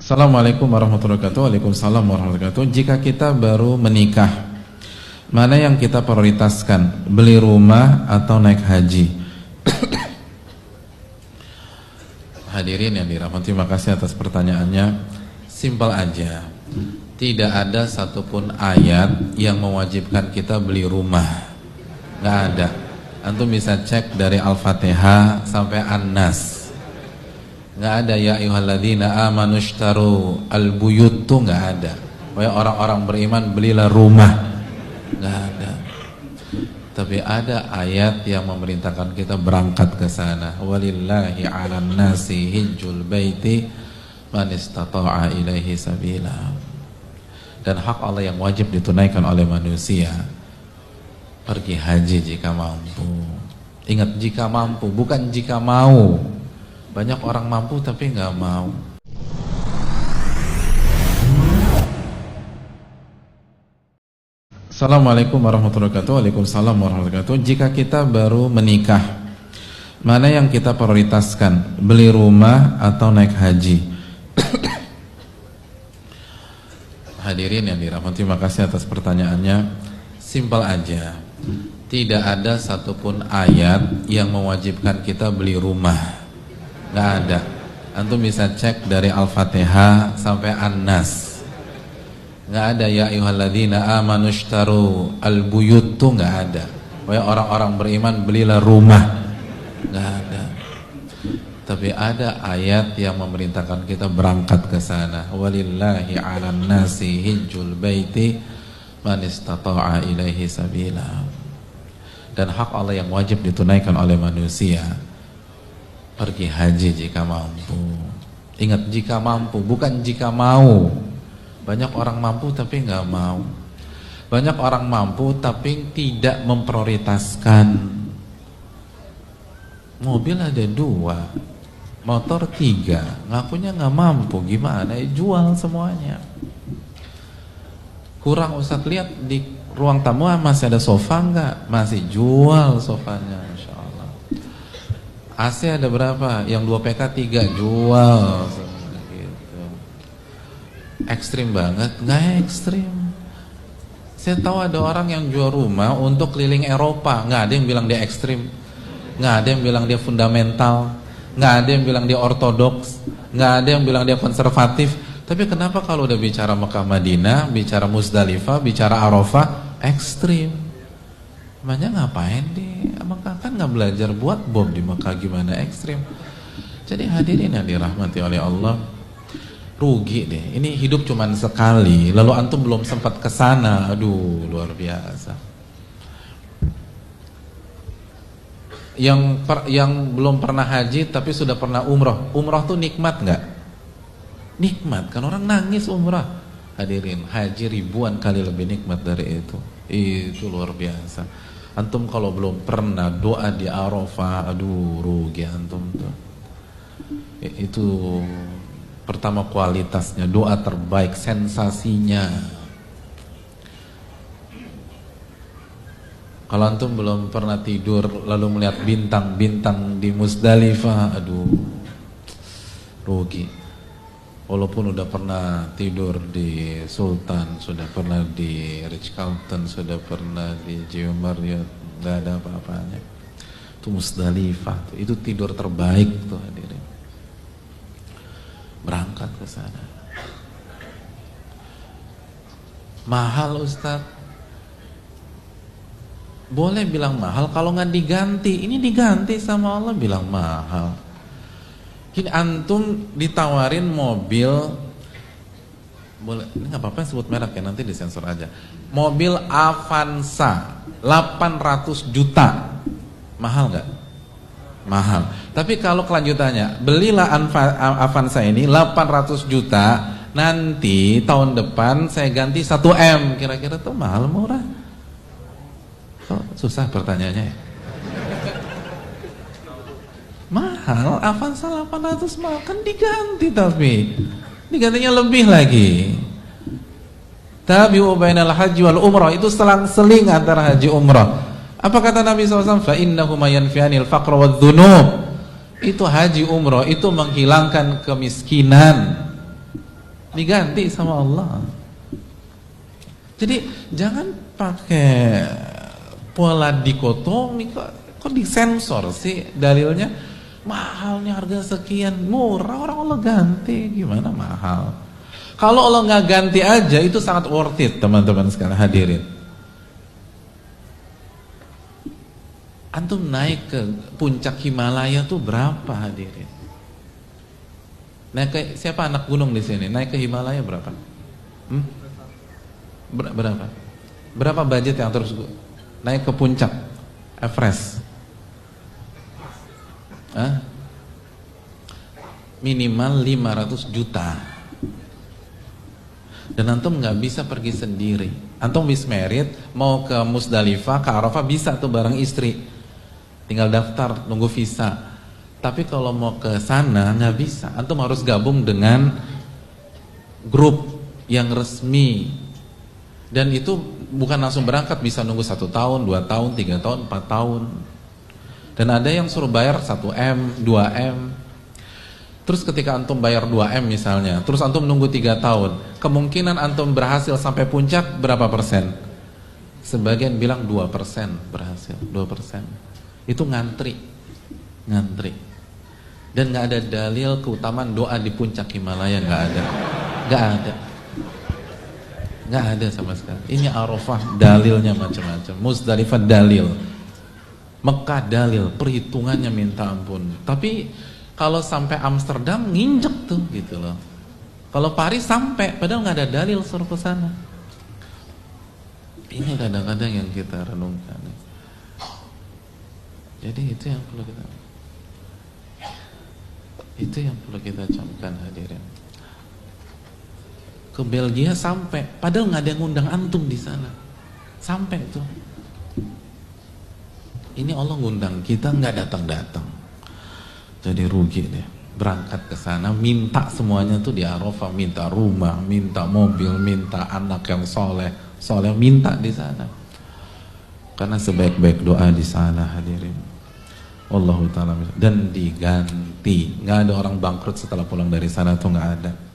Assalamualaikum warahmatullahi wabarakatuh. Waalaikumsalam warahmatullahi wabarakatuh. Jika kita baru menikah, mana yang kita prioritaskan? Beli rumah atau naik haji? Hadirin yang dirahmati, terima kasih atas pertanyaannya. Simpel aja. Tidak ada satupun ayat yang mewajibkan kita beli rumah. Nggak ada. Antum bisa cek dari Al-Fatihah sampai An-Nas. Nggak ada ya ayyuhalladzina amanu ishtaru al-buyut, tuh nggak ada. Wahai orang-orang beriman, belilah rumah. Nggak ada. Tapi ada ayat yang memerintahkan kita berangkat ke sana. Walillahi 'alan nasi hijjul baiti man istata'a ilaihi sabila. Dan hak Allah yang wajib ditunaikan oleh manusia, pergi haji jika mampu. Ingat, jika mampu, bukan jika mau. Banyak orang mampu tapi nggak mau. Assalamualaikum warahmatullahi wabarakatuh. Waalaikumsalam warahmatullahi wabarakatuh. Jika kita baru menikah, mana yang kita prioritaskan? Beli rumah atau naik haji? Hadirin yang dirahmati, terima kasih atas pertanyaannya. Simpel aja. Tidak ada satupun ayat yang mewajibkan kita beli rumah. Nggak ada. Antum bisa cek dari Al-Fatihah sampai An-Nas. Nggak ada ya ayyuhalladzina amanu ishtaru al-buyut, tuh nggak ada. Wahai orang-orang beriman, belilah rumah. Nggak ada. Tapi ada ayat yang memerintahkan kita berangkat ke sana. Walillahi 'alan nasi hijjul baiti man istata'a ilaihi sabila. Dan hak Allah yang wajib ditunaikan oleh manusia, pergi haji jika mampu. Ingat, jika mampu, bukan jika mau. Banyak orang mampu tapi nggak mau. Banyak orang mampu tapi tidak memprioritaskan. Mobil ada 2, motor 3, ngakunya nggak mampu. Gimana? Jual semuanya. Kurang, Ustadz, lihat di ruang tamu masih ada sofa nggak? Masih, jual sofanya. AC ada berapa? Yang 2 PK 3, jual gitu. Ekstrim banget? Nggak ekstrim. Saya tahu ada orang yang jual rumah untuk keliling Eropa. Nggak ada yang bilang dia ekstrim. Nggak ada yang bilang dia fundamental. Nggak ada yang bilang dia ortodoks. Nggak ada yang bilang dia konservatif. Tapi kenapa kalau udah bicara Mekah Madinah, bicara Musdalifah, bicara Arafah, ekstrim? Emangnya ngapain di Mekah? Kan nggak belajar buat bom di Mekah, gimana ekstrim? Jadi hadirin yang dirahmati oleh Allah, rugi deh. Ini hidup cuman sekali, lalu antum belum sempat ke sana. Aduh, luar biasa. Yang belum pernah haji tapi sudah pernah umroh. Umroh tuh nikmat nggak? Nikmat, kan orang nangis umrah. Hadirin, haji ribuan kali lebih nikmat dari itu. Itu luar biasa. Antum kalau belum pernah doa di Arafah, aduh, rugi antum tuh. Itu pertama kualitasnya, doa terbaik, sensasinya. Kalau antum belum pernah tidur lalu melihat bintang-bintang di Musdalifah, aduh, rugi. Walaupun udah pernah tidur di Sultan, sudah pernah di Ritz-Carlton, sudah pernah di Jio Marriott, nggak ada apa-apanya. Itu Musdalifah, itu tidur terbaik tuh hadirin. Berangkat ke sana. Mahal, Ustaz? Boleh bilang mahal kalau nggak diganti. Ini diganti sama Allah, bilang mahal. Gini, antum ditawarin mobil, boleh, ini nggak apa-apa sebut merek ya, nanti disensor aja. Mobil Avanza 800 juta, mahal nggak? Mahal. Tapi kalau kelanjutannya, belilah Avanza ini 800 juta, nanti tahun depan saya ganti 1 M, kira-kira tuh mahal murah? Oh, susah pertanyaannya ya. Mahal, Avanza 800 mahal, kan diganti, tapi digantinya lebih lagi. Tabi'u bainal haji wal umrah, itu selang-seling antara haji umrah. Apa kata Nabi SAW? Fa innahuma yanfi'anil faqra wadh-dhunub. Itu haji umrah itu menghilangkan kemiskinan diganti sama Allah. Jadi jangan pakai pola dikotomi, kok disensor sih dalilnya, mahalnya harga sekian, murah orang Allah ganti, gimana mahal? Kalau Allah nggak ganti aja itu sangat worth it teman-teman sekalian hadirin. Antum naik ke puncak Himalaya tuh berapa hadirin? Naik ke, siapa anak gunung di sini? Naik ke Himalaya berapa? Berapa? Berapa budget yang terus naik ke puncak Everest? Minimal 500 juta. Dan antum nggak bisa pergi sendiri. Antum bis merit mau ke Musdalifah, ke Arafah bisa tuh bareng istri. Tinggal daftar, nunggu visa. Tapi kalau mau ke sana nggak bisa. Antum harus gabung dengan grup yang resmi. Dan itu bukan langsung berangkat, bisa nunggu 1 tahun, 2 tahun, 3 tahun, 4 tahun. Dan ada yang suruh bayar 1M, 2M. Terus ketika antum bayar 2M misalnya, terus antum nunggu 3 tahun, kemungkinan antum berhasil sampai puncak berapa persen? Sebagian bilang 2% berhasil, 2%. Itu ngantri. Dan gak ada dalil keutamaan doa di puncak Himalaya, gak ada. Nggak ada sama sekali. Ini Arafah dalilnya macam-macam, Musdalifah dalil, Mekah dalil, perhitungannya minta ampun. Tapi kalau sampai Amsterdam nginjek tuh gitu loh. Kalau Paris sampai, padahal nggak ada dalil suruh ke sana. Ini kadang-kadang yang kita renungkan. Jadi itu yang perlu kita camkan hadirin. Ke Belgia sampai, padahal nggak ada yang ngundang antum di sana, sampai tuh. Ini Allah ngundang kita nggak datang, jadi rugi deh. Berangkat ke sana, minta semuanya tuh di Arafah, minta rumah, minta mobil, minta anak yang soleh, minta di sana. Karena sebaik-baik doa di sana hadirin. Wallahu ta'ala. Dan diganti, nggak ada orang bangkrut setelah pulang dari sana tuh nggak ada.